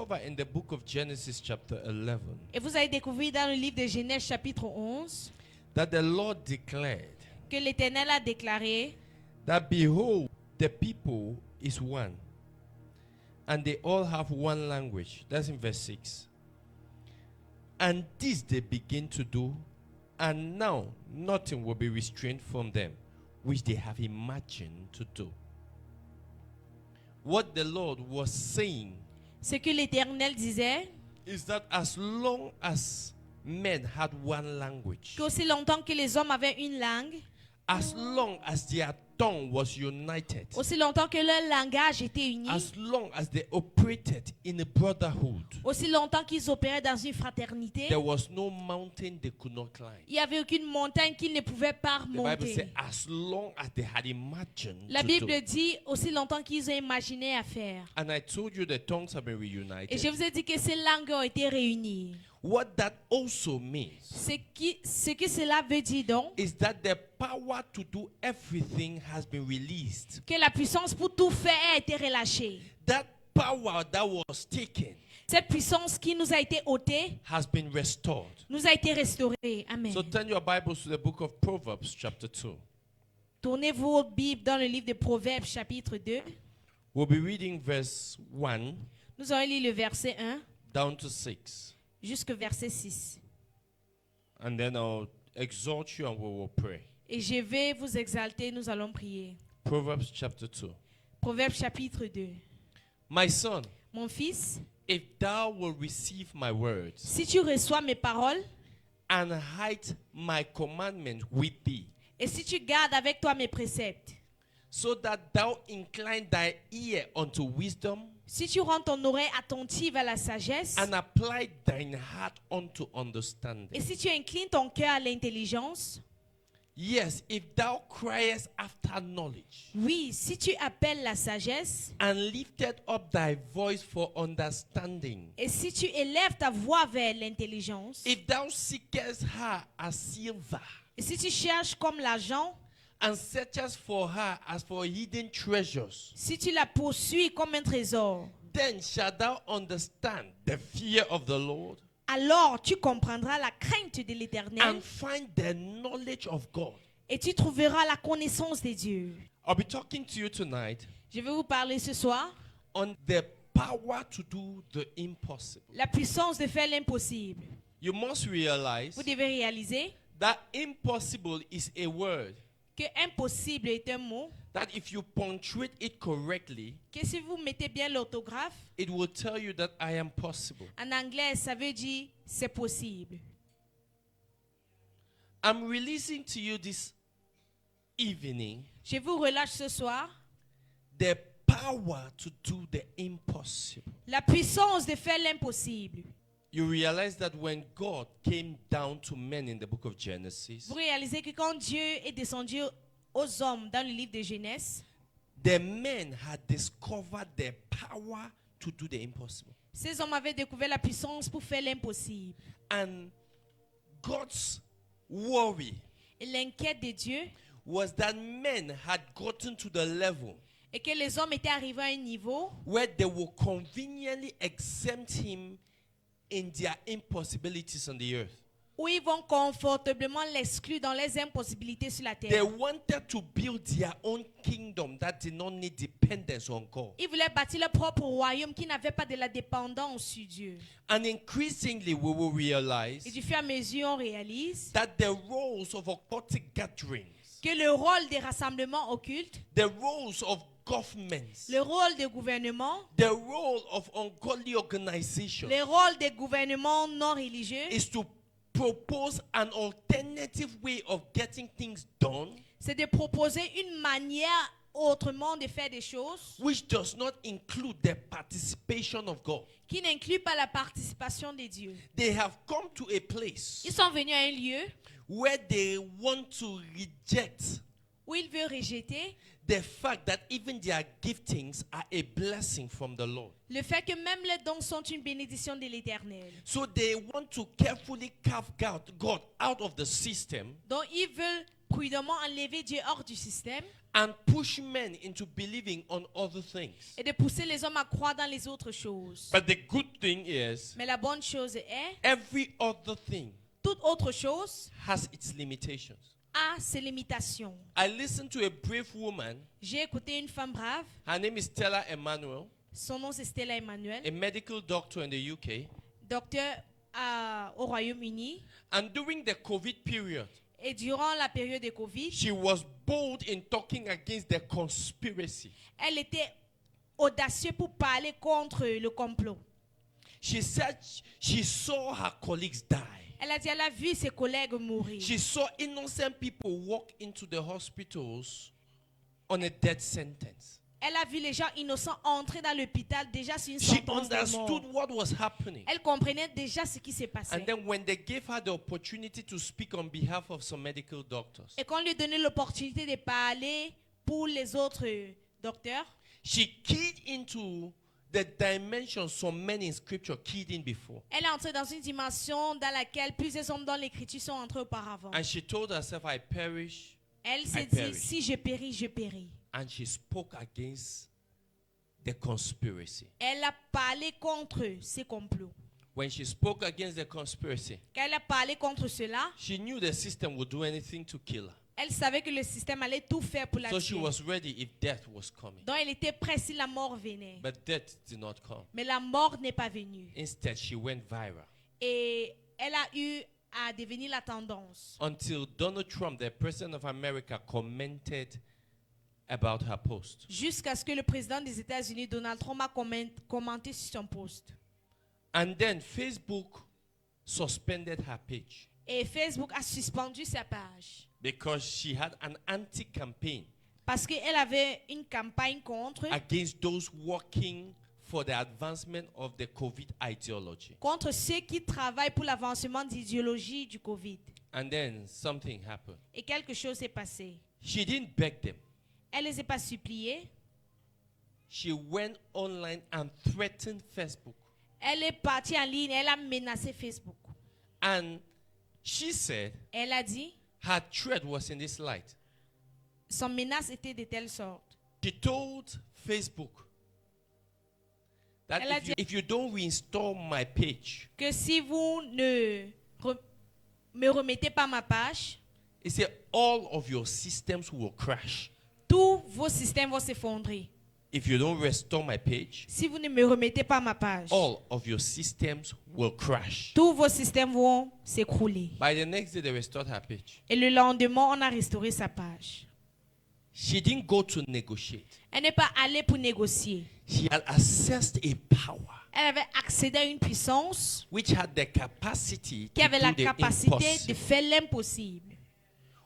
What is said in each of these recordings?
discover in the book of Genesis chapter 11 Et vous allez découvrir dans le livre de Genèse chapitre 11 that the Lord declared que l'Éternel a déclaré that behold, the people is one, and they all have one language. That's in verse 6. And this they begin to do, and now nothing will be restrained from them, which they have imagined to do. What the Lord was saying ce que l'Éternel disait, is that as long as men had one language, qu'aussi longtemps que les hommes avaient une langue, as long as their tongue was united, aussi longtemps que leur langage était uni, as long as they operated in a brotherhood, aussi longtemps qu'ils opéraient dans une fraternité, there was no mountain they could not climb. il n'y avait aucune montagne qu'ils ne pouvaient pas The Bible monter. says, as long as they had imagined La to Bible do. dit aussi longtemps qu'ils ont imaginé à faire. And I told you the tongues have been Et je reunited. vous ai dit que ces langues ont été réunies. What that also means Ce que cela veut dire donc, is that the power to do everything has been released. que la puissance pour tout faire a été relâchée. That power that was taken Cette puissance qui nous a été ôtée has been restored. nous a été restaurée. Amen. So turn your Bibles to the book of Proverbs chapter 2. Tournez vos Bibles dans le livre de Proverbes chapitre 2. We'll be reading verse 1 Nous allons lire le verset 1 down to 6. jusqu'au verset 6. And then I'll exhort you and we will pray. Et je vais vous exalter, nous allons prier. Proverbs chapter 2. Proverbes chapitre 2. My son, Mon fils, if thou will receive my words si tu reçois mes paroles and hide my commandment with thee, et si tu gardes avec toi mes préceptes, so that thou incline thy ear unto wisdom si tu rends ton oreille attentive à la sagesse and apply thine heart unto et understanding. si tu inclines ton cœur à l'intelligence, Yes, if thou criest after knowledge oui, si tu appelles la sagesse and lifted up thy voice for understanding, et si tu élèves ta voix vers l'intelligence if thou seekest her as silver et si tu cherches comme l'argent, and searchest for her as for hidden treasures, si tu la poursuis comme un trésor, then shalt thou understand the fear of the Lord alors tu comprendras la crainte de l'Éternel and find the knowledge of God. et tu trouveras la connaissance de Dieu. I'll be talking to you tonight Je vais vous parler ce soir on the power to do the impossible. la puissance de faire l'impossible. You must realize Vous devez réaliser that impossible is a word que impossible est un mot that if you punctuate it correctly, que si vous mettez bien l'orthographe, it will tell you that I am possible. en anglais, ça veut dire c'est possible. I'm releasing to you this evening Je vous relâche ce soir the power to do the impossible. la puissance de faire l'impossible. You realize that when God came down to men in the book of Genesis, Vous réalisez que quand Dieu est descendu aux hommes dans le livre de Genèse, the men had discovered the power to do the impossible. ces hommes avaient découvert la puissance pour faire l'impossible. And God's worry Et l'inquiète de Dieu was that men had gotten to the level est que les hommes étaient arrivés à un niveau where they will conveniently exempt him in their impossibilities on the earth. où ils vont confortablement l'exclure dans les impossibilités sur la They terre. wanted to build their own kingdom that did not need dependence on God. Ils voulaient bâtir leur propre royaume qui n'avait pas de la dépendance sur Dieu. And increasingly we will realize Et du fur et à mesure, on réalise that the roles of occultic gatherings, que le rôle des rassemblements occultes, the roles of governments, le rôle des gouvernements, the role of ungodly organizations le rôle des gouvernements non religieux, is to propose an alternative way of getting things done, c'est de proposer une manière autrement de faire des choses which does not include the participation of God. qui n'inclut pas la participation de Dieu. They have come to a place Ils sont venus à un lieu where they want to reject où ils veulent rejeter the fact that even their giftings are a blessing from the Lord. le fait que même les dons sont une bénédiction de l'Éternel. So they want to carefully carve God out of the system Donc ils veulent prudemment enlever Dieu hors du système and push men into believing on other things. et de pousser les hommes à croire dans les autres choses. But the good thing is, Mais la bonne chose est, every other thing toute autre chose has its limitations. a ses limitations. I listened to a brave woman. J'ai écouté une femme brave, Her name is Stella Emanuel, son nom c'est Stella Emmanuel, a medical doctor in the UK. docteur au Royaume-Uni. And during the COVID period, Et durant la période de Covid, she was bold in talking against the conspiracy. elle était audacieuse pour parler contre le complot. She said she saw her colleagues die. Elle a dit elle a vu ses collègues mourir. She saw innocent people walk into the hospitals on a death sentence. Elle a vu les gens innocents entrer dans l'hôpital déjà sur une She sentence de mort. understood what was happening. Elle comprenait déjà ce qui s'est passé. And then when they gave her the opportunity to speak on behalf of some medical doctors, Et quand on lui donnait l'opportunité de parler pour les autres docteurs, she keyed into the dimension some men in scripture keyed in before. elle est entrée dans une dimension dans laquelle plusieurs hommes dans l'écriture sont entrés auparavant. And she told herself, I perish. Elle s'est I dit, perish. si je péris, je péris. And she spoke against the conspiracy. Elle a parlé contre ces complots. When she spoke against the conspiracy, Quand elle a parlé contre cela, she knew the system would do anything to kill her. elle savait que le système allait tout faire pour la So she tuer. was ready if death was coming. Donc elle était prête si la mort venait. But death did not come. Mais la mort n'est pas venue. Instead, she went viral. Et elle a eu à devenir la tendance. Until Donald Trump, the president of America, commented about her post. Jusqu'à ce que le président des États-Unis, Donald Trump, a commenté sur son post. And then Facebook suspended her page Et Facebook a suspendu sa page. because she had an anti-campaign Parce qu'elle avait une campagne contre against those working for the advancement of the COVID ideology. ceux qui travaillent pour l'avancement d'idéologie du Covid. And then something happened. Et quelque chose s'est passé. She didn't beg them. Elle ne les a pas suppliés. She went online and threatened Facebook. Elle est partie en ligne. Elle a menacé Facebook. And she said Elle a dit, her threat was in this light. son menace était de telle sorte. She told Facebook that Elle a dit- if you don't reinstall my page, Que si vous ne me remettez pas ma page, he said all of your systems will crash. tous vos systèmes vont s'effondrer. If you don't restore my page, Si vous ne me remettez pas ma page, all of your systems will crash. tous vos systèmes vont s'écrouler. By the next day, they restored her page. Et le lendemain, on a restauré sa page. She didn't go to negotiate. Elle n'est pas allée pour négocier. She had accessed a power Elle avait accédé à une puissance which had the capacity qui avait to la do the capacité de impossible. faire l'impossible.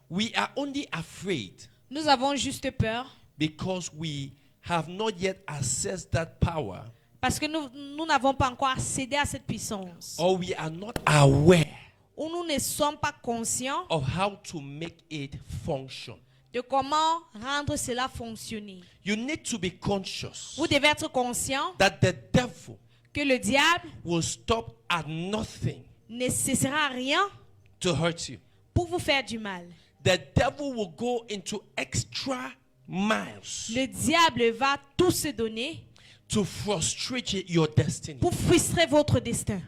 We are only afraid Nous avons juste peur because we have not yet accessed that power, parce que nous n'avons pas encore accédé à cette puissance. or we are not aware Ou nous ne sommes pas conscients of how to make it function. de comment rendre cela fonctionner. You need to be conscious Vous devez être conscient that the devil que le diable will stop at nothing ne cessera à rien to hurt you. pour vous faire du mal. The devil will go into extra miles Le diable va tout se donner to frustrate your destiny. pour frustrer votre destin.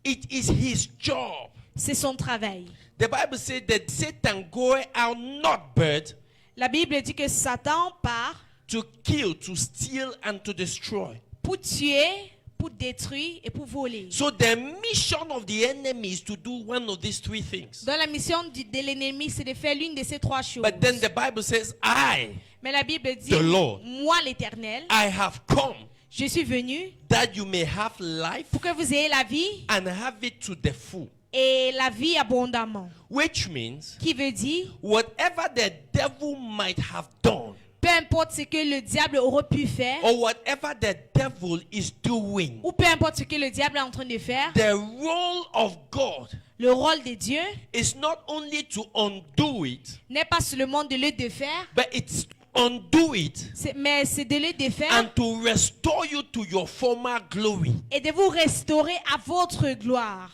It is his job. C'est son travail. The Bible says that Satan goeth out not but La Bible dit que Satan part to kill, to steal, and to destroy. pour tuer, pour détruire et pour voler. So the mission of the enemy is to do one of these three things. Donc la mission de l'ennemi, c'est de faire l'une de ces trois choses. But then the Bible says, Mais la Bible dit, The Lord. moi l'Éternel, I have come je suis venu that you may have life pour que vous ayez la vie and have it to the full. et la vie abondamment. Which means Qui veut dire, whatever the devil might have done, peu importe ce que le diable aurait pu faire, or whatever the devil is doing, ou peu importe ce que le diable est en train de faire, the role of God le rôle de Dieu is not only to undo it, n'est pas seulement de le défaire, but it's to undo it mais c'est de le défaire and to restore you to your former glory. et de vous restaurer à votre gloire.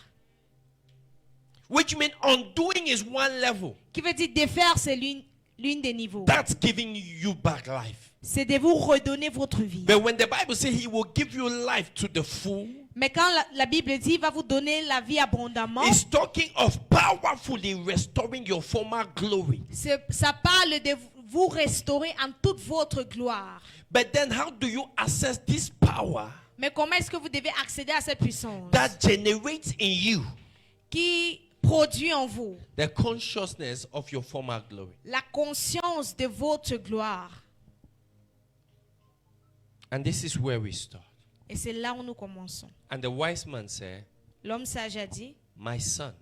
Which means undoing is one level, Qui veut dire défaire, c'est l'une des niveaux. That's giving you back life. C'est de vous redonner votre vie. But when the Bible says he will give you life to the full, Mais quand la Bible dit, il va vous donner la vie abondamment, it's talking of powerfully restoring your former glory. ça parle de vous restaurer en toute votre gloire. But then how do you access this power Mais comment est-ce que vous devez accéder à cette puissance that generates in you qui produit en vous the consciousness of your former glory? la conscience de votre gloire? And this is where we start. Et c'est là où nous commençons. And the wise man said, L'homme sage a dit, my son,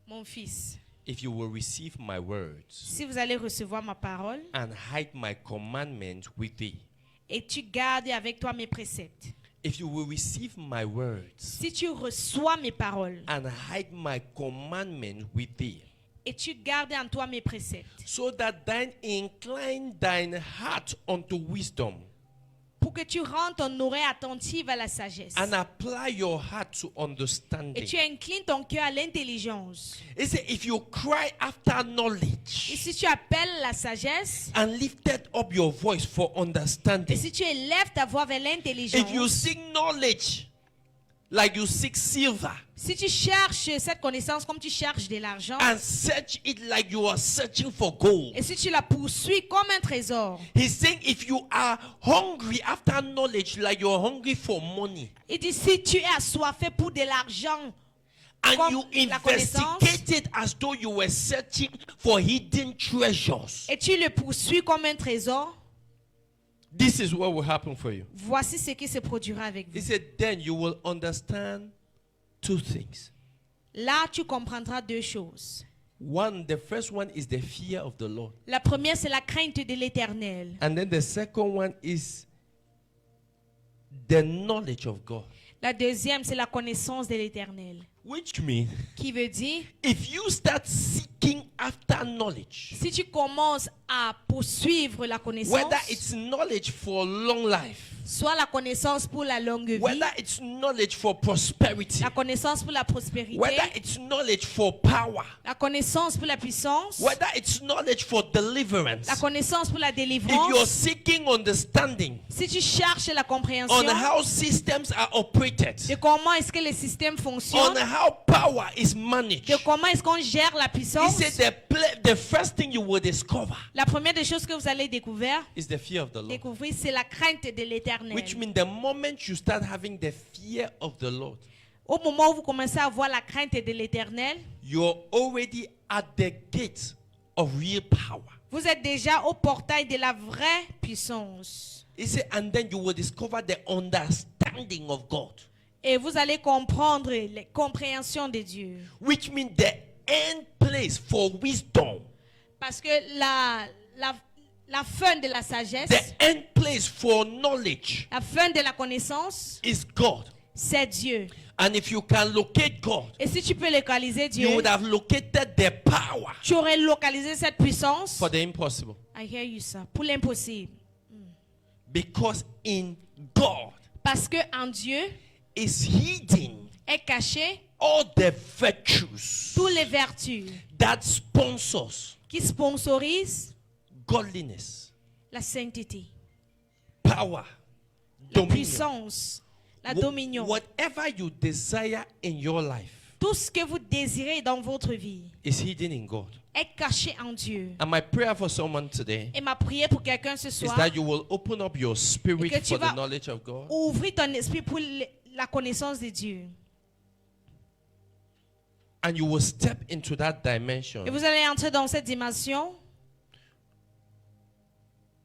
mon fils, if you will receive my words si vous allez recevoir ma parole and hide my commandment with thee, et tu gardes avec toi mes préceptes, if you will receive my words si tu reçois mes paroles and hide my commandment with thee, et tu gardes en toi mes préceptes, so that thine incline thine heart unto wisdom pour que tu rends ton oreille attentive à la sagesse and apply your heart to et understanding. tu inclines ton cœur à l'intelligence. He said, if you cry after Et knowledge si tu appelles la sagesse and lifted up your voice for et understanding, si tu élèves ta voix vers if you l'intelligence, seek knowledge like you seek silver si tu cherches cette connaissance comme tu cherches de l'argent and search it like you are searching for gold, et si tu la poursuis comme un trésor, he's saying if you are hungry after knowledge like you're hungry for money, il dit si tu es assoiffé pour de l'argent and comme you la connaissance investigate it as though you were searching for hidden treasures, et tu le poursuis comme un trésor, this is what will happen for you. voici ce qui se produira avec He vous. said, then you will understand two things. Là, tu comprendras deux choses. One, the first one is the fear of the Lord. La première, c'est la crainte de l'Éternel. And then the second one is the knowledge of God. La deuxième, c'est la connaissance de l'Éternel. Which means, Qui veut dire, if you start seeking after knowledge, si tu commences à poursuivre la connaissance, whether it's knowledge for long life, soit la connaissance pour la longue vie, whether it's knowledge for prosperity, la connaissance pour la prospérité, whether it's knowledge for power, la connaissance pour la puissance, whether it's knowledge for deliverance, la connaissance pour la if you're délivrance, seeking understanding si tu cherches la compréhension on how systems are operated, de comment est-ce que les systèmes on fonctionnent, how power is managed, de comment est-ce qu'on gère la he puissance, said the first thing you will discover la première des choses que vous allez découvrir, is the fear of the Lord. c'est la crainte de l'Éternel. Which means the moment you start having the fear of the Lord, Au moment où vous commencez à avoir la crainte de l'Éternel, you're already at the gate of real power. vous êtes déjà au portail de la vraie puissance. He said, and then you will discover the understanding of God, Et vous allez comprendre les compréhensions de Dieu. which means the end place for wisdom, Parce que la fin de la sagesse, the end place for knowledge la fin de la connaissance, is God. c'est Dieu. And if you can locate God, Et si tu peux localiser Dieu, you would have located the power tu aurais localisé cette puissance. for the impossible. I hear you, sir. Pour l'impossible. Because in God Parce que en Dieu is hidden est caché all the virtues toutes les vertus that sponsors qui sponsorisent godliness, la sainteté, power, la dominion. puissance, la dominion. Whatever you desire in your life Tout ce que vous désirez dans votre vie is hidden in God. est caché en Dieu. And my prayer for someone today Et ma prière pour quelqu'un ce is soir, that you will open up your spirit Et que tu for the vas knowledge of God, ouvrir ton esprit pour la connaissance de Dieu. and you will step into that dimension Et vous allez entrer dans cette dimension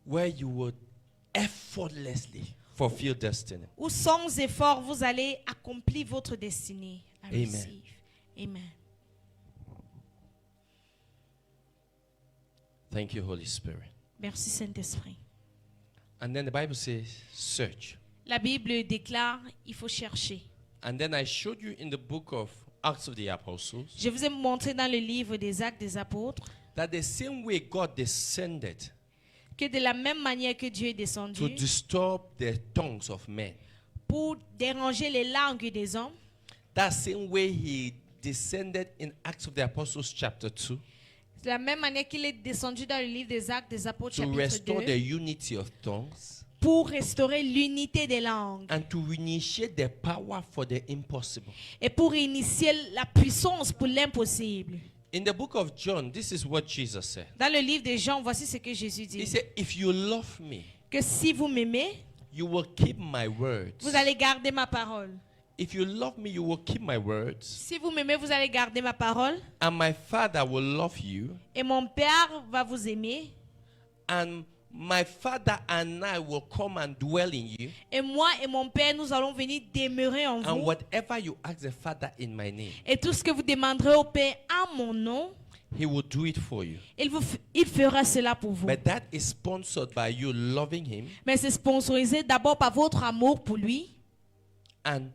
where you would effortlessly fulfill destiny. où sans effort, vous allez accomplir votre destinée. I Amen. receive. Amen. Thank you, Holy Spirit. Merci Saint-Esprit. And then the Bible says, search. La Bible déclare, il faut chercher. And then I showed you in the book of Acts of the Apostles Je vous ai montré dans le livre des Actes des Apôtres that the same way God descended que de la même manière que Dieu est to descendu disturb the tongues of men, pour déranger les langues des hommes, that same way he descended in Acts of the Apostles chapter 2 De la même manière qu'il est descendu dans le livre des Actes des Apôtres, to chapitre restore 2, the unity of tongues pour restaurer l'unité des langues and to initiate the power for the impossible. et pour initier la puissance pour l'impossible. In the book of John, this is what Jesus said. Dans le livre de Jean, voici ce que Jésus He dit. said, if you love me, Que si vous m'aimez, you will keep my words. vous allez garder ma parole. If you love me, you will keep my words. Si vous m'aimez, vous allez garder ma parole. And my Father will love you. Et mon Père va vous aimer. And my Father and I will come and dwell in you. Et moi et mon Père, nous allons venir demeurer en And vous. whatever you ask the Father in my name, Et tout ce que vous demanderez au Père en mon nom, He will do it for you. il fera cela pour vous. But that is sponsored by you loving Him Mais c'est sponsorisé d'abord par votre amour pour lui and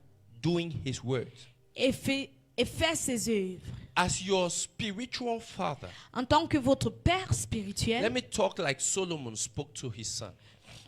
doing His words. et faire ses œuvres. As your spiritual father, En tant que votre Père let spirituel, me talk like Solomon spoke to his son.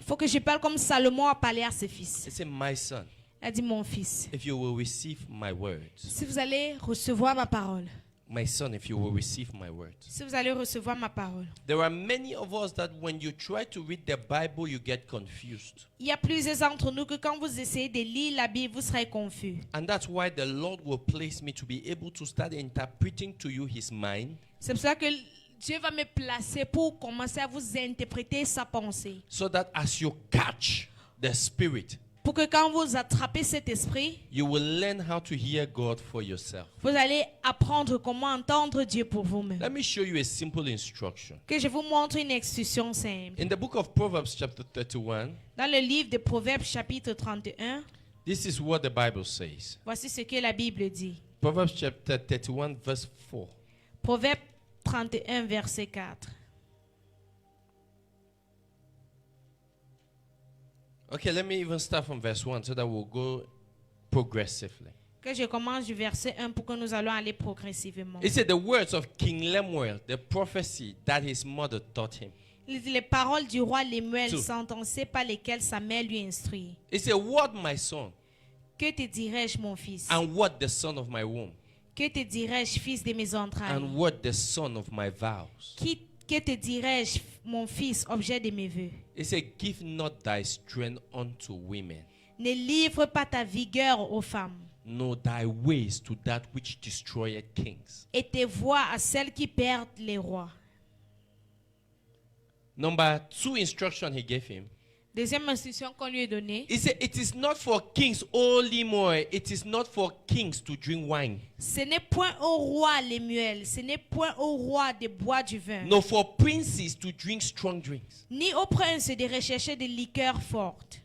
il faut que je parle comme Salomon a parlé à ses fils. He said, my son, Il a dit, mon fils, if you will receive my words, si vous allez recevoir ma parole, my son, if you will receive my words. si vous allez recevoir ma parole. There are many of us that when you try to read the Bible, you get confused. Il y a plusieurs d'entre nous que quand vous essayez de lire la Bible, vous serez confus. And that's why the Lord will place me to be able to start interpreting to you His mind, C'est pour ça que Dieu va me placer pour commencer à vous interpréter sa pensée. so that as you catch the Spirit, Pour que quand vous attrapez cet esprit, you will learn how to hear God for yourself. vous allez apprendre comment entendre Dieu pour vous-même. Let me show you a simple instruction. Que je vous montre une instruction simple. In the book of Proverbs, chapter 31, Dans le livre de Proverbes, chapitre 31, this is what the Bible says. voici ce que la Bible dit. Proverbs chapter 31, verse 4. Proverbe 31, verset 4. Okay, let me even start from verse 1 so that we'll go progressively. Que je commence du verset 1 pour que nous allons aller progressivement. It said the words of King Lemuel, the prophecy that his mother taught him. Les paroles du roi Lemuel Two. sentencées par lesquelles sa mère lui instruit. It said, what my son, Que te dirais-je, mon fils? and what the son of my womb, Que te dirais-je, fils de mes entrailles? and what the son of my vows. Que te dirais-je, mon fils, objet de mes vœux? It said, give not thy strength unto women, Ne livre pas ta vigueur aux femmes, nor thy ways to that which destroyeth kings. et tes voies à celles qui perdent les rois. Number 2 instruction he gave him. Deuxième instruction qu'on lui a donnée. He said, it is not for kings only more. It is not for kings to drink wine. Ce n'est point au roi Lemuel, ce n'est point au roi de boire du vin, No, for princes to drink strong drinks. ni au prince de rechercher des liqueurs fortes,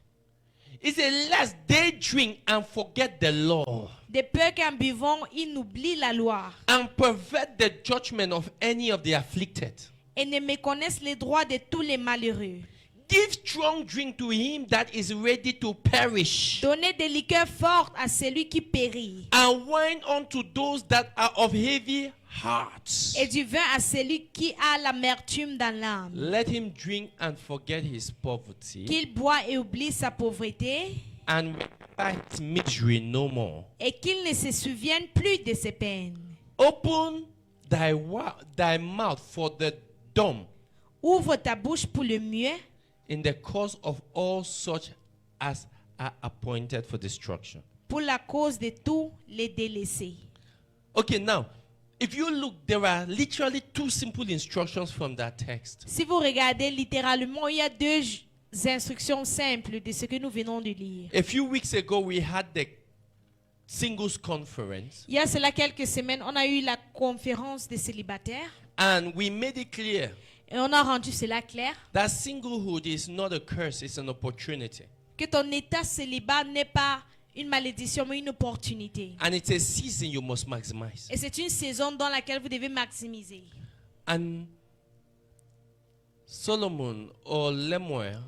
He said, lest they drink and forget the law, de peur qu'en buvant, ils n'oublient la loi and pervert the judgment of any of the afflicted. et ne méconnaissent les droits de tous les malheureux. Give strong drink to him that is ready to perish, Donnez des liqueurs fortes à celui qui périt, and wine unto those that are of heavy hearts. et du vin à celui qui a l'amertume dans l'âme. Let him drink and forget his poverty, Qu'il boit et oublie sa pauvreté, and remember his misery no more. et qu'il ne se souvienne plus de ses peines. Open thy mouth for the dumb, Ouvre ta bouche pour le muet, in the cause of all such as are appointed for destruction. pour la cause de tous les délaissés. Okay, now, if you look, there are literally 2 simple instructions from that text. Si vous regardez littéralement, il y a 2 instructions simples de ce que nous venons de lire. A few weeks ago, we had the singles conference, Il y a cela quelques semaines, on a eu la conférence des célibataires and we made it clear et on a rendu cela clair that singlehood is not a curse, it's an opportunity. que ton état célibat n'est pas une malédiction mais une opportunité. And it's a season you must maximize. Et c'est une saison dans laquelle vous devez maximiser. And Solomon or Lemuel's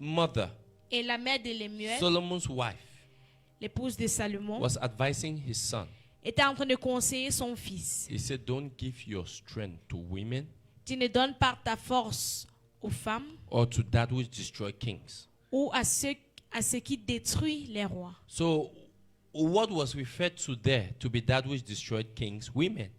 mother, Et la mère de Lemuel, Solomon's wife, l'épouse de Salomon, was advising his son. était en train de conseiller son fils. He said, don't give your strength to women Tu ne donnes pas ta force aux femmes or to that which destroy kings. ou à ce qui détruit les rois. So, what was referred to there to be that which destroyed kings? Women.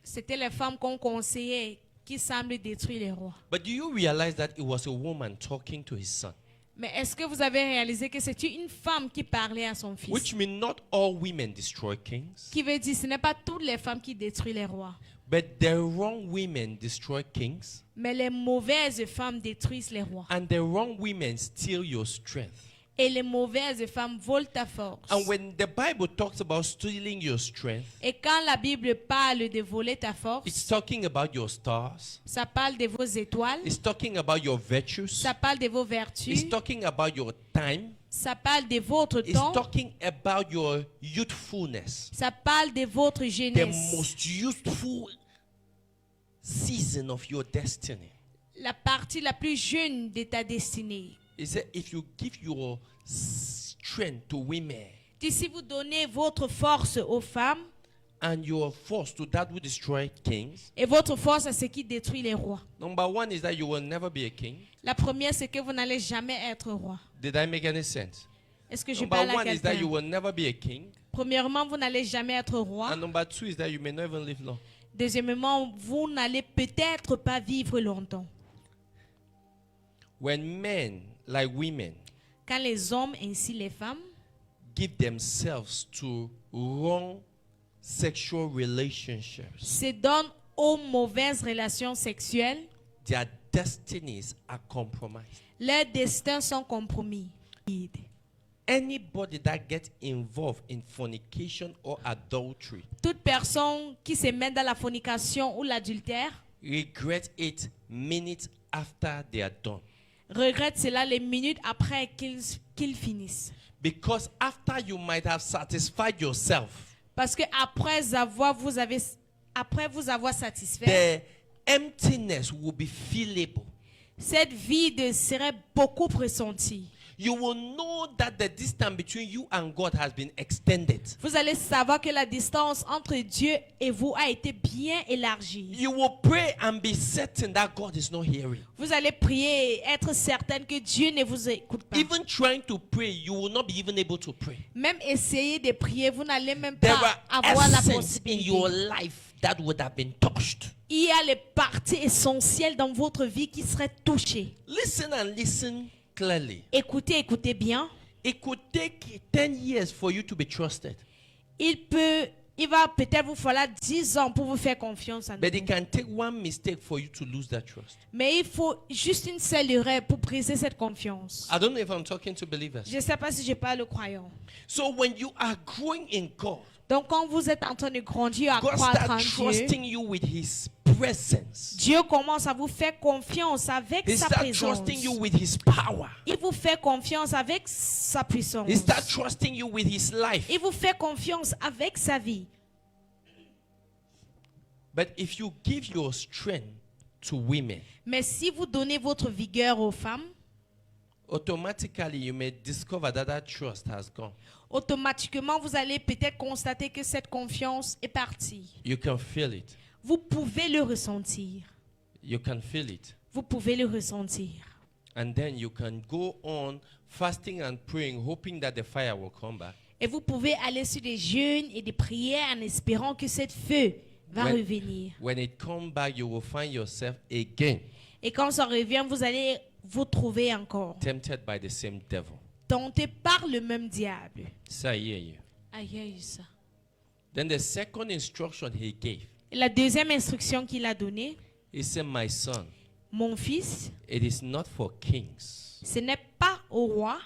C'était les femmes qu'on conseillait qui semblent détruire les rois. But do you realize that it was a woman talking to his son? Mais est-ce que vous avez réalisé que c'est une femme qui parlait à son fils? Which means not all women destroy kings, Qui veut dire ce n'est pas toutes les femmes qui détruisent les rois. but the wrong women destroy kings, Mais les mauvaises femmes détruisent les rois. and the wrong women steal your strength. Et les mauvaises femmes volent ta force. And when the Bible talks about stealing your strength, Et quand la Bible parle de voler ta it's force, talking about your stars, ça parle de vos étoiles, it's talking about your virtues, ça parle de vos vertus, it's talking about your time, ça parle de votre it's temps, talking about your youthfulness. ça parle de votre The jeunesse. most youthful season of your destiny. La partie la plus jeune de ta destinée. He said, if you give your strength to women Et si vous donnez votre force aux femmes and your force to that who destroy kings, et votre force à ce qui détruit les rois. number one is that you will never be a king. La première, c'est que vous n'allez jamais être roi. Did I make any sense? Est-ce que je Number parle à one is that you quelqu'un? will never be a king. Premièrement, vous n'allez jamais être roi. And number two is that you may not even live long. Deuxièmement, vous n'allez peut-être pas vivre longtemps. When men, like women, Quand les hommes ainsi les femmes give themselves to wrong sexual relationships, se donnent aux mauvaises relations sexuelles, their destinies are compromised. leurs destins sont compromis. Anybody that gets involved in fornication or adultery Toute personne qui se met dans la fornication ou l'adultère regrets it minutes after they are done. regrette cela les minutes après qu'ils finissent. Because after you might have satisfied yourself, Parce que après vous avoir satisfait, the emptiness will be feelable. cette vide serait beaucoup pressentie. You will know that the distance between you and God has been extended. Vous allez savoir que la distance entre Dieu et vous a été bien élargie. You will pray and be certain that God is not hearing. Vous allez prier et être certaine que Dieu ne vous écoute pas. Even trying to pray, you will not be even able to pray. Même essayer de prier, vous n'allez même There pas are avoir la essence in your possibilité. life that would have been touched. Il y a les parties essentielles dans votre vie qui seraient touchées. Listen and listen clearly. Écoutez, écoutez bien. It could take 10 years for you to be trusted, Il va peut-être vous falloir 10 ans pour vous faire confiance en but it nous. can take one mistake for you to lose that trust. Mais il faut juste une seule erreur pour briser cette confiance. I don't know if I'm talking to believers. Je ne sais pas si je parle aux croyants. So when you are growing in God, Donc quand vous êtes en train de grandir, à God croître en starts Dieu, trusting you with His presence. Dieu commence à vous faire confiance avec He sa starts présence. trusting you with His power. Il vous fait confiance avec sa puissance. He starts trusting you with His life. Il vous fait confiance avec sa vie. But if you give your strength to women, Mais si vous donnez votre vigueur aux femmes, automatically you may discover that that trust has gone. automatiquement vous allez peut-être constater que cette confiance est partie. You can feel it. Vous pouvez le ressentir. You can feel it. Vous pouvez le ressentir. And then you can go on fasting and praying, hoping that the fire will come back. Et vous pouvez aller sur des jeûnes et des prières en espérant que cette feu va revenir. When it comes back, you will find yourself again Et quand ça revient, vous allez vous trouver encore tempted by the same devil. tenté par le même diable. So I hear you. Aïe, ça. Then the second instruction he gave, Et la deuxième instruction qu'il a donnée, he said, my son, mon fils, it is not for kings ce n'est pas au roi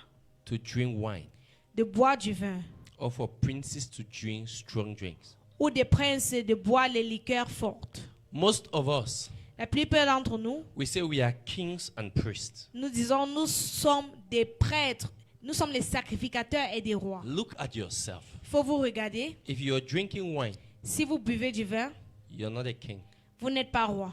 to drink wine de boire du vin or for princes to drink strong drinks. ou des princes de boire les liqueurs fortes. Most of us, La plupart d'entre nous, we say we are kings and priests. nous disons nous sommes des prêtres, nous sommes les sacrificateurs et des rois. Look at yourself. Il faut vous regarder. If you're drinking wine, Si vous buvez du vin, you're not a king. vous n'êtes pas roi.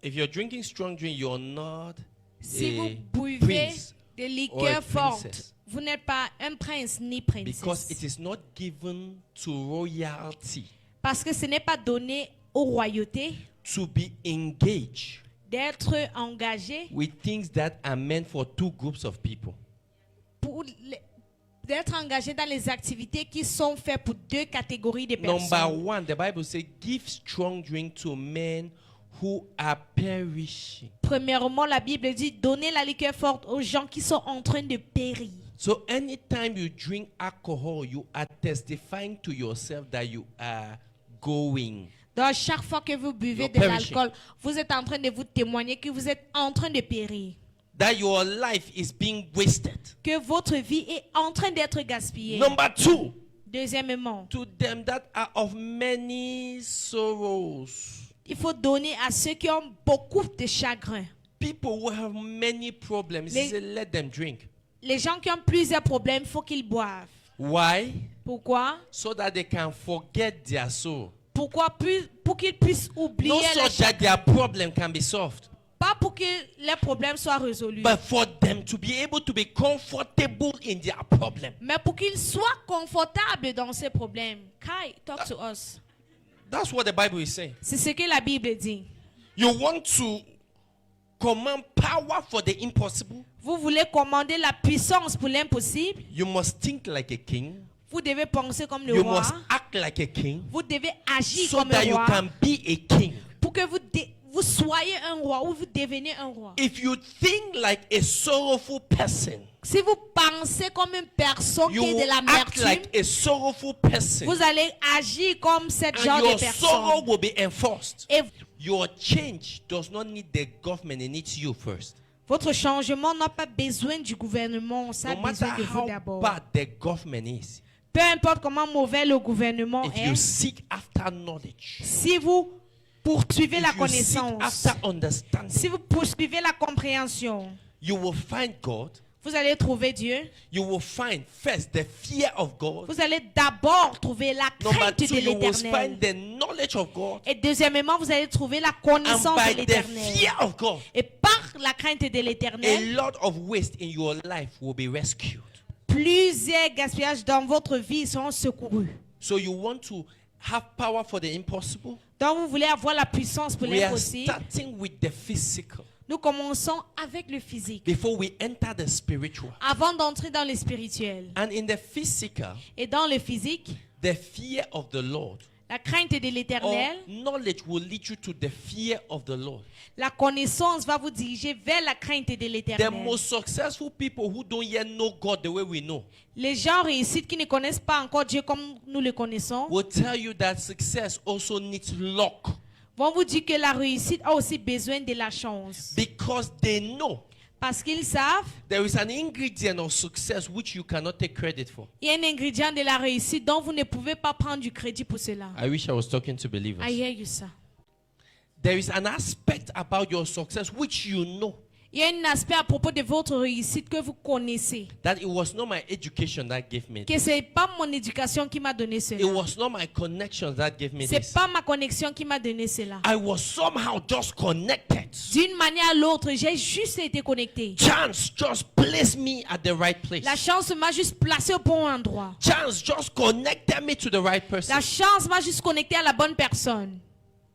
If you're drinking strong drink, you're not Si vous a buvez prince des or a liqueurs fortes, princess. vous n'êtes pas un prince ni Because princesse. it is not given to royalty Parce que ce n'est pas donné aux royautés to be engaged d'être engagé with things that are meant for two groups of people. pour les- d'être engagé dans les activités qui sont faites pour deux catégories de personnes. Number one, the Bible says, give strong drink to men who are perishing. Premièrement, la Bible dit donnez la liqueur forte aux gens qui sont en train de périr. So anytime you drink alcohol, you are testifying to yourself that you are going. Donc, chaque fois que vous buvez You're de perishing. l'alcool, vous êtes en train de vous témoigner que vous êtes en train de périr. That your life is being wasted. Que votre vie est en train d'être gaspillée. Number two, Deuxièmement, to them that are of many sorrows. il faut donner à ceux qui ont beaucoup de chagrin. People who have many problems, he Les- said, let them drink. Les gens qui ont plusieurs problèmes, il faut qu'ils boivent. Why? Pourquoi? So that they can forget their soul. Pourquoi? Pour qu'ils puissent oublier Not les so that their problem can be solved, Pas pour que les problèmes soient résolus, but for them to be able to be comfortable in their problem. mais pour qu'ils soient confortables dans ces problèmes. Kai, talk to us. That's what the Bible is saying. C'est ce que la Bible dit. You want to command power for the impossible? Vous voulez commander la puissance pour l'impossible? You must think like a king. Vous devez penser comme le You roi. must act like a king Vous devez agir so comme that un you roi can be a king. pour que vous soyez un roi ou vous devenez un roi. If you think like a sorrowful person, Si vous pensez comme une personne you qui est will de act l'amertume, like a sorrowful person, vous allez agir comme cette genre and de your sorrow personne. will be enforced. Et Your change does not need the government, it needs you first. votre changement n'a pas besoin du gouvernement, ça a No matter besoin de vous how d'abord. bad the government is, Peu importe comment mauvais le gouvernement if est, you seek after knowledge, si vous poursuivez la if you seek connaissance, after understanding, si vous poursuivez la compréhension, you will find God. vous allez trouver Dieu. You will find first the fear of God. Vous allez d'abord trouver la Number crainte two, de you will l'éternel. find the knowledge of God. Et deuxièmement, vous allez trouver la And connaissance de by the l'éternel. fear of God, Et par la crainte de a l'éternel, lot of waste in your life will be rescued. plusieurs gaspillages dans votre vie seront secourus. So you want to have power for the impossible? Donc vous voulez avoir la puissance pour We are l'impossible. starting with the physical Nous commençons avec le physique before we enter the spiritual. avant d'entrer dans le spirituel. And in the physical, Et dans le physique, the fear of the Lord la crainte de or l'éternel, knowledge will lead you to the fear of the Lord. la connaissance va vous diriger vers la crainte de The l'éternel. most successful people who don't yet know God the way we know Les gens réussissent qui ne connaissent pas encore Dieu comme nous le connaissons will tell you that success also needs luck vont vous dire que la réussite a aussi besoin de la chance. because they know Parce qu'ils savent, there is an ingredient of success which you cannot take credit for. il y a un ingrédient de la réussite dont vous ne pouvez pas prendre du crédit pour cela. I wish I was talking to believers. I hear you, sir. There is an aspect about your success which you know Il y a un aspect à propos de votre réussite que vous connaissez. that it was not my education that gave me Que this. ce n'est pas mon éducation qui m'a donné It cela. was not my connections that gave me Ce n'est this. pas ma connexion qui m'a donné cela. I was somehow just connected. D'une manière à l'autre, j'ai juste été connecté. Chance just placed me at the right place. La chance m'a juste placé au bon endroit. Chance just connected me to the right person. La chance m'a juste connecté à la bonne personne.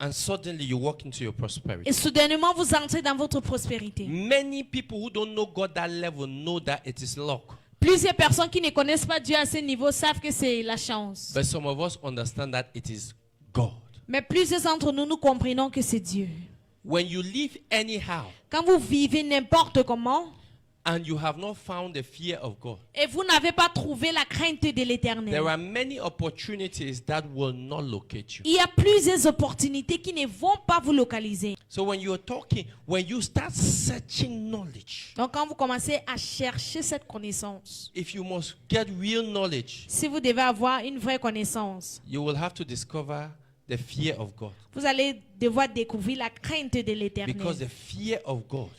And suddenly you walk into your prosperity. Et soudainement, vous entrez dans votre prospérité. Many people who don't know God that level know that it is luck. Plusieurs personnes qui ne connaissent pas Dieu à ce niveau savent que c'est la chance. But some of us understand that it is God. Mais plusieurs d'entre nous, nous comprenons que c'est Dieu. When you live anyhow Quand vous vivez n'importe comment and you have not found the fear of God, et vous n'avez pas trouvé la crainte de there l'éternel, are many opportunities that will not locate you. il y a plusieurs opportunités qui ne vont pas vous localiser. So when you're talking, when you start searching knowledge, Donc quand vous commencez à chercher cette connaissance, if you must get real knowledge, si vous devez avoir une vraie connaissance, you will have to discover the fear of God. vous allez devoir découvrir la crainte de l'éternel. Because the fear of God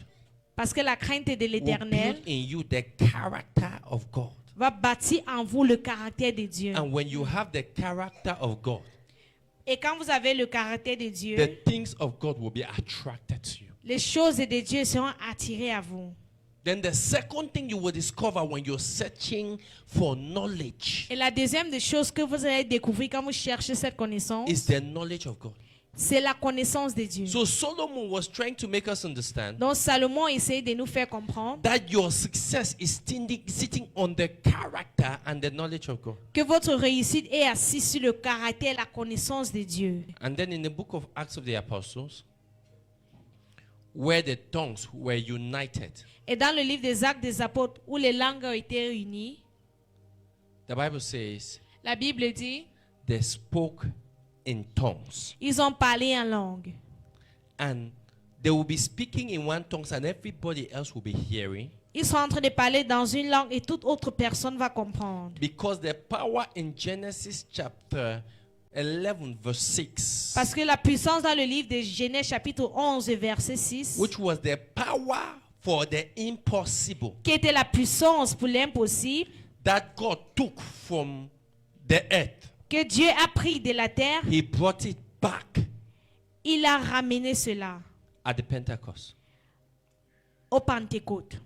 Parce que la crainte de will l'éternel build in you the character of God. va bâtir en vous le caractère de Dieu. And when you have the character of God, Et quand vous avez le caractère de Dieu, the things of God will be attracted to you. les choses de Dieu seront attirées à vous. Then the second thing you will discover when you're searching for knowledge Et la deuxième des choses que vous allez découvrir quand vous cherchez cette connaissance, is the knowledge of God. c'est la connaissance de Dieu. So Solomon was trying to make us understand Donc Salomon essaie de nous faire comprendre that your success is sitting on the character and the knowledge of God. que votre réussite est assise sur le caractère et la connaissance de Dieu. And then in the book of Acts of the Apostles, where the tongues were united, Et dans le livre des Actes des Apôtres, où les langues ont été réunies, the Bible says la Bible dit, they spoke in tongues. ils ont parlé en langue. And they will be speaking in one tongue and everybody else will be hearing. Ils sont en train de parler dans une langue et toute autre personne va comprendre. Because the power in Genesis chapter 11 verse 6, Parce que la puissance dans le livre de Genèse chapitre 11 verset 6, which was the power for the impossible qui était la puissance pour l'impossible, that God took from the earth, que Dieu a pris de la terre, he brought it back il a ramené cela at the Pentecost. au Pentecôte.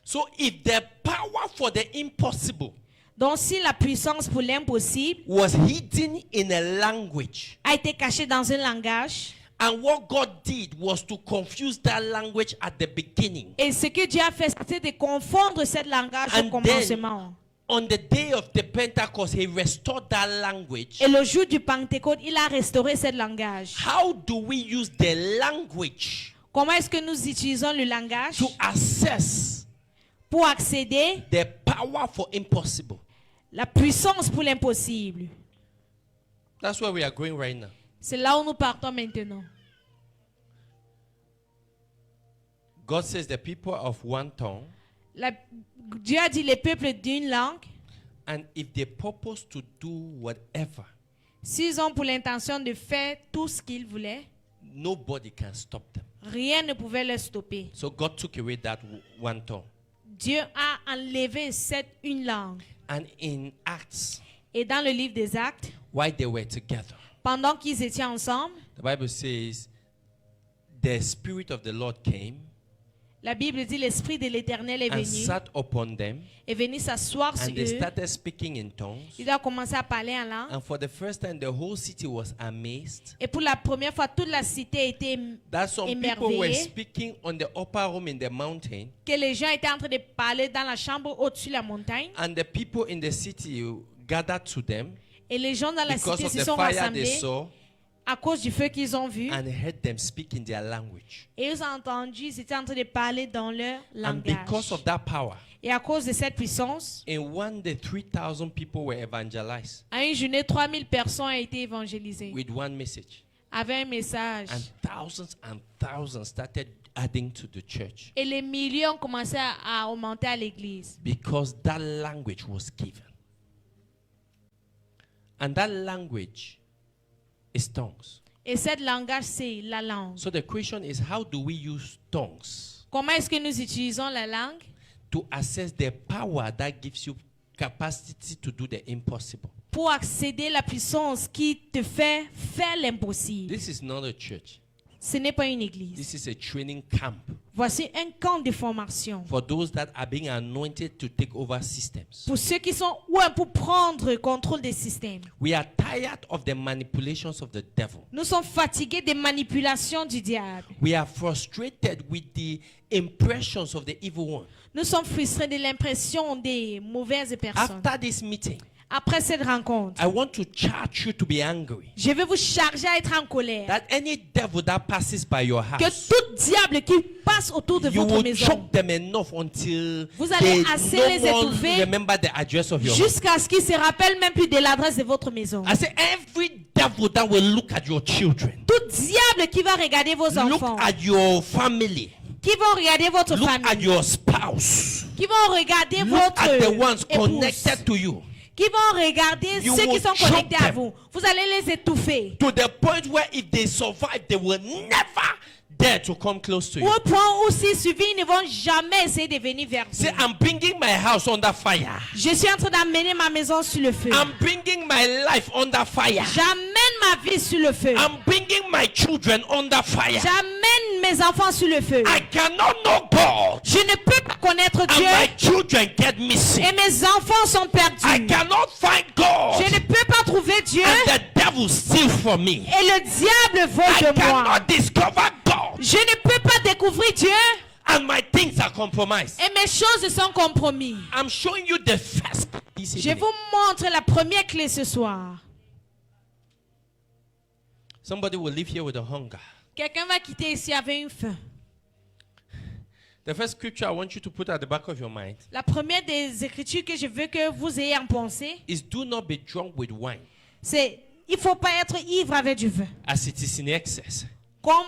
So if the power for the impossible Donc si la puissance pour l'impossible was hidden in a language, a été cachée dans un langage, and what God did was to confuse that language at the beginning, et ce que Dieu a fait, c'était de confondre ce langage And au commencement. on the day of the Pentecost, he restored that language. Et le jour du Pentecôte, il a restauré ce langage. How do we use the language Comment est-ce que nous utilisons le langage to access pour accéder the power for impossible? la puissance pour l'impossible? That's where we are going right now. C'est là où nous partons maintenant. God says the people of one tongue, Dieu a dit les peuples d'une langue, and if they purpose to do whatever, s'ils ont pour l'intention de faire tout ce qu'ils voulaient, nobody can stop them. rien ne pouvait les stopper. So God took away that one tongue. Dieu a enlevé une langue. And in Acts, Et dans le livre des Actes, while they were together, pendant qu'ils étaient ensemble, the Bible says the Spirit of the Lord came la Bible dit l'Esprit de l'Éternel est and venu, sat upon them, est venu s'asseoir sur and they eux. started speaking in tongues. Il a commencé à parler en langue. And for the first time, the whole city was amazed Et pour la première fois, toute la cité était that some people were émerveillée, speaking on the upper room in the mountain, que les gens étaient en train de parler dans la chambre au-dessus de la montagne. and the people in the city gathered to them Et les gens dans la because cité of se the sont fire they rassemblés saw à cause du feu qu'ils ont vu. and heard them speak in their language. Et ils ont entendu, ils étaient en train de parler dans leur And because langage. of that power, Et à cause de cette puissance, in one day 3,000 people were evangelized à une journée, 3000 personnes ont été évangélisées with one message. avec un message. And thousands started adding to the church Et les milliers ont commencé à augmenter à l'église. because that language was given. And that language is tongues. Et cette langage, c'est la langue. So the question is, how do we use tongues Comment est-ce que nous utilisons la langue to access the power that gives you capacity to do the impossible? pour accéder à la puissance qui te fait faire l'impossible? This is not a church. Ce n'est pas une église. This is a training camp Voici un camp de formation for those that are being anointed to take over systems. pour ceux qui sont pour prendre contrôle des systèmes. We are tired of the manipulations of the devil. Nous sommes fatigués des manipulations du diable. We are frustrated with the impressions of the evil one. Nous sommes frustrés de l'impression des mauvaises personnes. After this meeting, Après cette rencontre, I want to charge you to be angry. je vais vous charger à être en colère. That any devil that passes by your Que house, tout diable qui passe autour de you votre will maison, choke them enough until Vous allez they assez no les more étouffer remember the address of your house. jusqu'à ce qu'ils se rappellent même plus de l'adresse de votre maison. I say every devil that will look at your children, Tout diable qui va regarder vos look enfants, at your family, qui vont regarder votre look at famille, your spouse, qui vont regarder look votre at the ones épouse, connected to you, qui vont regarder You ceux qui will sont choke connectés à them. vous. Vous allez les étouffer. to the point where if they survive, they will never dare to come close to you. Au point où s'ils survivent, ils ne vont jamais essayer de venir vers vous. Say, I'm bringing my house under fire. Je suis en train d'amener ma maison sur le feu. I'm bringing my life under fire. J'amène ma vie sur le feu. I'm bringing my children under fire. J'amène mes enfants sur le feu. I cannot know God Je ne peux pas connaître and Dieu my children get missing. et mes enfants sont I perdus. cannot find God Je ne peux pas trouver Dieu and the devil steal from from me. Et le diable I vole de moi. cannot discover God. Je ne peux pas découvrir Dieu And my things are compromised. et mes choses sont compromises. I'm showing you the first this Je evening. vous montre la première clé ce soir. Somebody will live here with a hunger. Quelqu'un va quitter ici avec une faim. The first scripture I want you to put at the back of your mind La première des écritures que je veux que vous ayez en pensée, is do not be drunk with wine c'est il ne faut pas être ivre avec du vin. as it is in excess. Comme,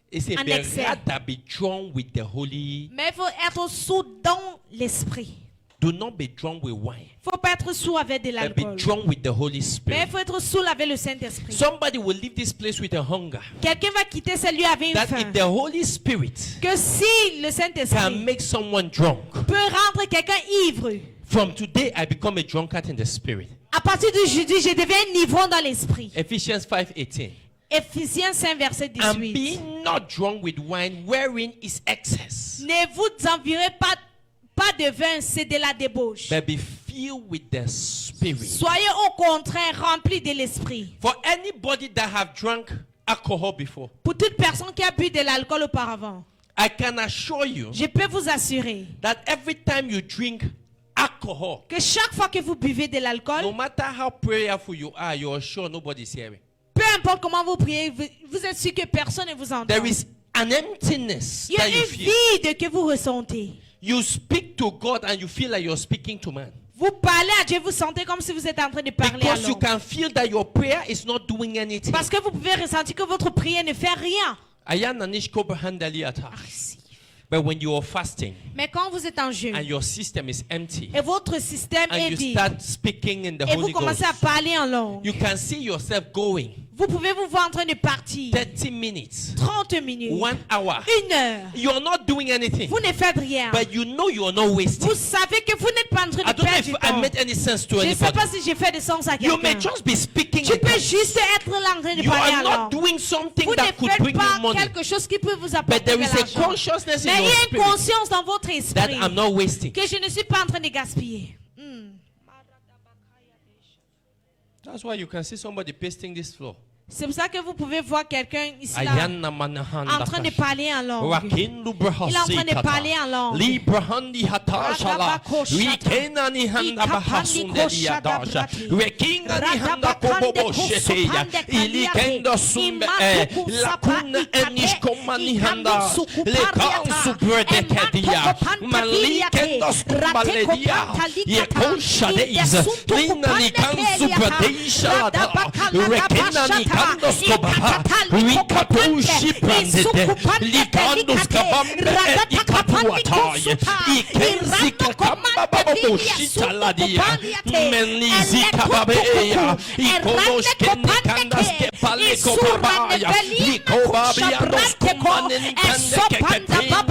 It's a En be excès. rather be drunk with the holy. mais il faut être sourd dans l'esprit. Do not be drunk with wine, Il ne faut pas être sourd avec de but be l'alcool. drunk with the Holy Mais Spirit. il faut être sourd avec le Saint-Esprit. Somebody will leave this place with a hunger. Quelqu'un va quitter celui avec une That faim. if the Holy Spirit Que si le can Saint-Esprit make someone drunk, peut rendre quelqu'un ivre, from today I become a drunkard in the spirit. à partir d'aujourd'hui, je deviens un ivrogne dans l'esprit. Ephesians 5:18. Ephésiens 5, verset And 18. be not drunk with wine wherein is excess, Ne vous envirez pas de vin, c'est de la débauche. but be filled with the Spirit. Soyez au contraire remplis de l'esprit. For anybody that have drunk alcohol before, Pour toute personne qui a bu de l'alcool auparavant, I can assure you je peux vous assurer that every time you drink alcohol, que chaque fois que vous buvez de no l'alcool, matter how prayerful you are, you're sure nobody's hearing. peu importe comment vous priez, vous êtes sûr que personne ne vous entend. There is an emptiness Il y a that you une feel. vide que vous ressentez. You speak to God and you feel like you're speaking to man. Vous parlez à Dieu, vous sentez comme si vous êtes en train de parler à Because you l'homme. can feel that your prayer is not doing anything. Parce que vous pouvez ressentir que votre prière ne fait rien. Ayana nishko bahandali ata. But when you are fasting Mais quand vous êtes en jeûne and your system is empty et votre système and est you vide start speaking in the et vous Holy Ghost, commencez à parler en langue, you can see yourself going vous pouvez vous voir en train de partir 30 minutes, 30 minutes, 1 hour. 1 heure. You're not doing anything, Vous ne faites rien. but you know you're not wasting. Vous savez que vous n'êtes pas en train I de don't know perdre if du I temps. made any sense to Je ne sais anybody. pas si j'ai fait de sens à You may quelqu'un. just be speaking. Tu in peux tongues. juste être là en train de You parler are en not langue. doing something Vous that ne could faites bring you pas money. quelque chose qui peut vous But apporter there de is a l'argent. consciousness in Mais il y your a une spirit conscience dans votre that esprit I'm not wasting. que je ne suis pas en train de gaspiller. That's why you can see somebody pasting this floor. C'est pour ça que vous pouvez voir quelqu'un ici là, Ayana en manahanda train de kash. parler en langue. Wakindu Il est en train de brahasikata. parler en langue. Librahandi hatashala. Radabakoshata. Wikena ni handa bahasundeli yadasha. Wekinga ni handa kobobo sheteya. Ilikenda sumbe lakuna enishkoma ni handa. Lekan subrede kedia. Malikenda skumbaledia. Yekosha deisa. Lina ni kan subredeisha lada. Rekena ni kanda skobaha. Wikatoshi brandede. Likando skabambe ikatuataye. Ikenzi kakamba babo shitaladia. Menizi kababeya. Ikonoshkeni kandaske pale kokabaya. Likobabianos kumaneni kande keketeya.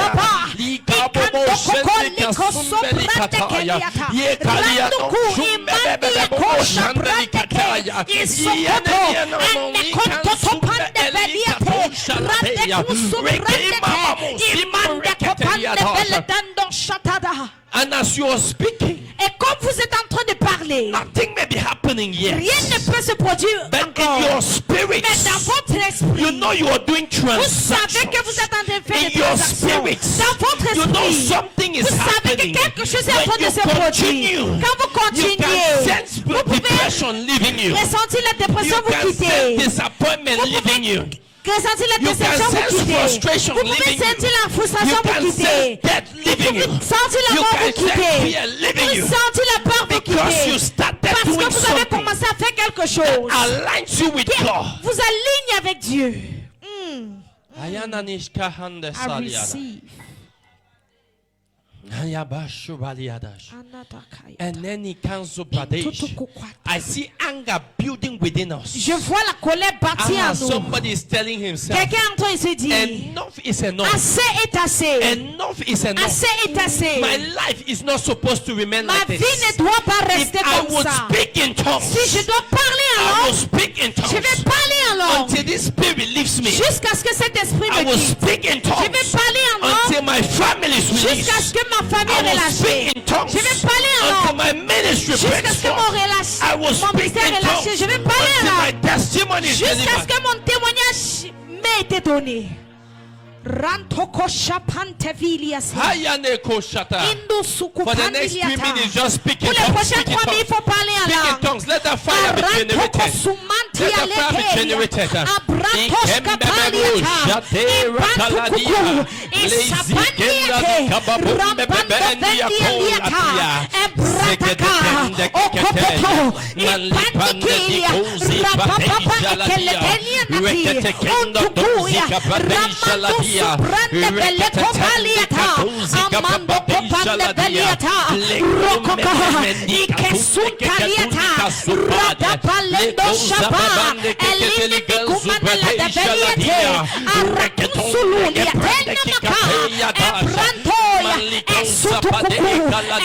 Likabobo shende kasumbeli kataya. Yekalia no shumbebebebe bobo shandeli kataya. Yeneliana moni kansumbe eli katosha ladeya. Rekema mo simu reketeya dasha. And as you are speaking, Et comme vous êtes en train de parler, nothing may be happening yet. rien ne peut se produire But in encore. your spirit, Mais dans votre esprit, you know you are doing vous savez transactions. que vous êtes en train de faire In des your transactions. spirit, Dans votre you know esprit, something is vous savez happening. que quelque chose est en train When de se you produire. continue, Quand vous you continuez, can sense vous pouvez depression leaving you. ressentir la You dépression vous can sense quitter. disappointment Vous pouvez leaving you. ressentir la You can déception vous sense quitter. frustration Vous pouvez leaving you. sentir la frustration You vous can quitter. sense death leaving you. Sentir la You mort can vous sense quitter. fear leaving Vous you. sentir la peur vous Because you quitter. started Parce que doing vous avez something commencé à faire quelque chose aligns you with qui God. vous aligne avec Dieu. Ayana nishka hande I saliada. receive. Ayabashu baliadash. And then he comes to Pradesh. I see anger building within us. Je vois la colère bâtir en nous. Somebody is telling himself, Quelqu'un est en train de se dire, enough is enough. assez est assez. Enough is enough. Assez est assez. My life is not supposed to remain Ma like vie this. ne doit pas If rester I comme would ça. speak in tongues, Si je dois parler en I will langue, speak in je vais tongues parler en langue until this spirit leaves me. jusqu'à ce que cet esprit I me will quitte. speak in Je vais tongues parler en langue until my family is jusqu'à ce released. que ma famille est I will relâchée. speak in tongues Je vais parler en until langue. my ministry Jusqu'à breaks ce que forth. I will mon speak ministère in est lâché. tongues Je vais parler until en my langue. testimony is Jusqu'à ce delivered. que mon témoignage m'ait été donné. Rantoko shapante vilias. Hayaneko shata. Indo For the next 3 sukupandiata. minutes, just speak in Pour les tongues. prochaines Speak in 3 minutes, il tongues. faut parler en Speak in langue. tongues. Let the fire be Arantoko generated. sumanti Let the fire be alekeria. generated. Abrantos kapaliata. Ibantukuku. Isapandiate. Rambando vendialiata. Ebrataka. Okopoto. Ipandikilia. Rapapapa ekeletelia nati. Untukuya. Ramando suprande bele kopaliata. Amando kopande beliata. Rokoka. Ikesunkaliata. Radapalendo shaba. Elini kumana la debeliate. Arakusululia. Tenamaka. Ebrantoya. Esutukuku.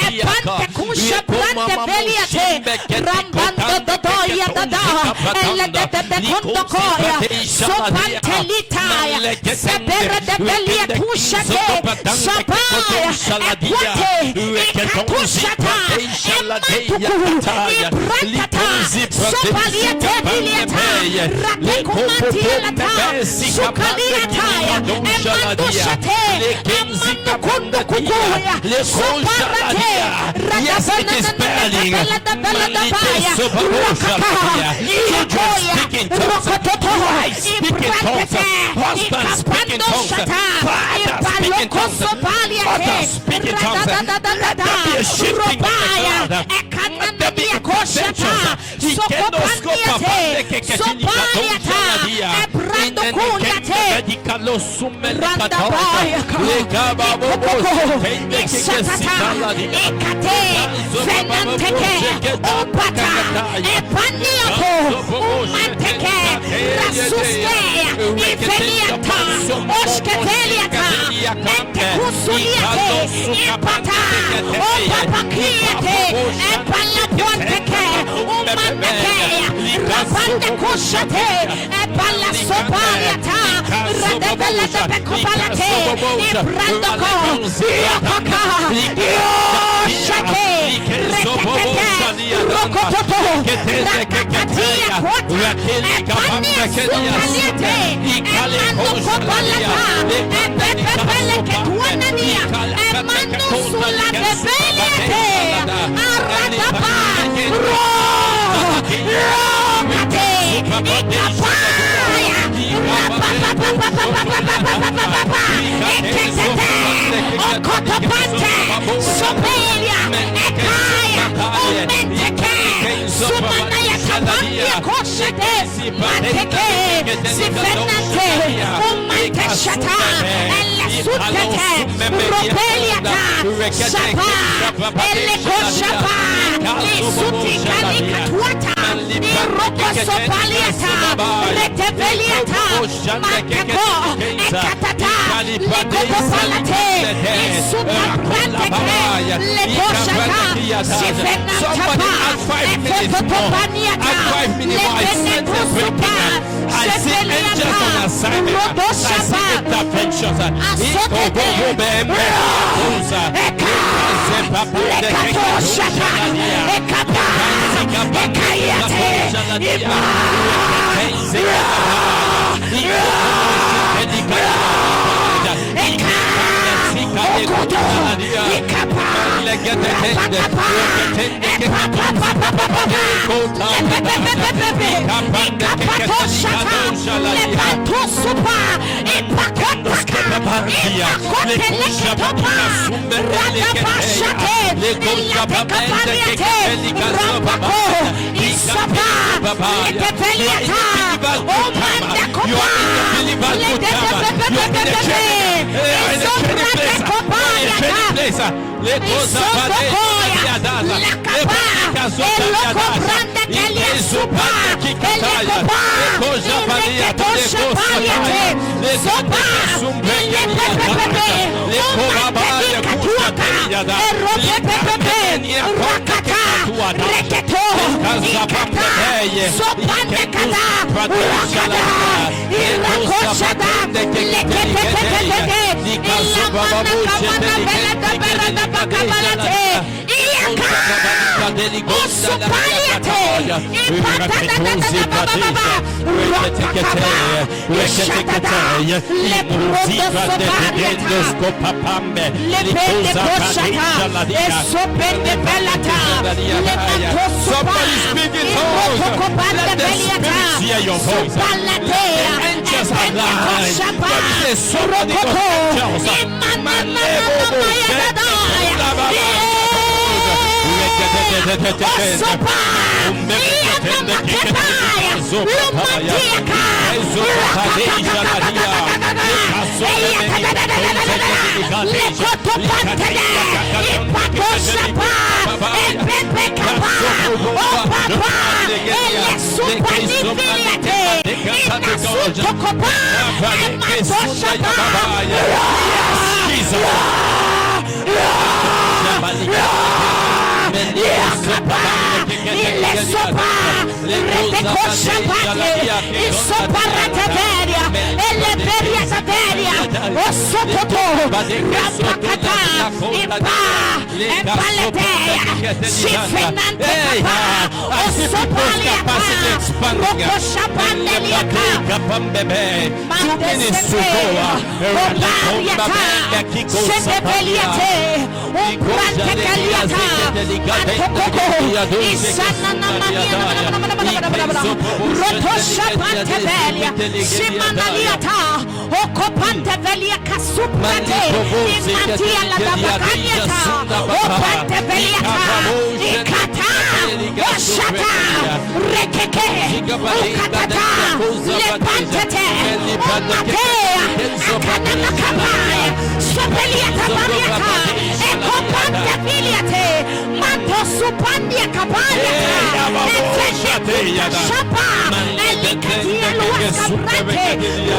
Epante kusha brande beliate. Rambando dodoya dada. Elede kondokoya. Sopantelitaya. Sebere de belia kushate. Sabaya. Ekwate. Ikatushata. Ematuku. Ibratata. Sopaliate biliata. Ratekumantielata. Sukaliataya. Emandushate. Emandukundukukuya. Soparate. Yes, it is burning. Speak in tongues. Wives, speak in tongues. Husbands, speak in tongues. Fathers, speak in tongues. Mothers, speak in tongues. Let there be a shifting of the ground. Let there be a conception. Rabanda kushate, ebala sopaliata, radebele de bekopalate, ibrandoko, yokaka, yoshate, rekekete, rokototo, rakakatia kwata, epania sukaliate, emando kopalata, ebepepele ketuanania, emando sula debeliate, aradaba, Rokate, Ikapaya, Rapapapapapapapapapapapa, Ekesete, Okotopante, Sopelia, Ekaya, Omenteke, Sumanaya Kapandia Koshete, Manteke, Sifenante, Umante Shata, Elasutete, Ropeliata, Shapa, Eleko Shapa, Isuti Kalikatuata, Iroko Sopaliata, Reteveliata, Manteko, Ekatata, Lekopopalate, Isuta Pranteke, Lekoshata, Sifenantapa, Efotopaniata, Lepenekosupa, Sefeliata, Rodoshapa, Asotete, Eka, Lekatoshapa, Ekapa, Ekayate, Ima, Eka, Okoto, Ekapa, Osopaliate, Ipatadadadadababa, Rotakaba, Ishadada, Leprotosopariata, Lepende Koshata, Esopende Belata, Somebody speak in tongues. Let the spirits hear your voice. The angels are alive. Somebody go angels.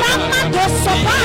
Ramando sopa,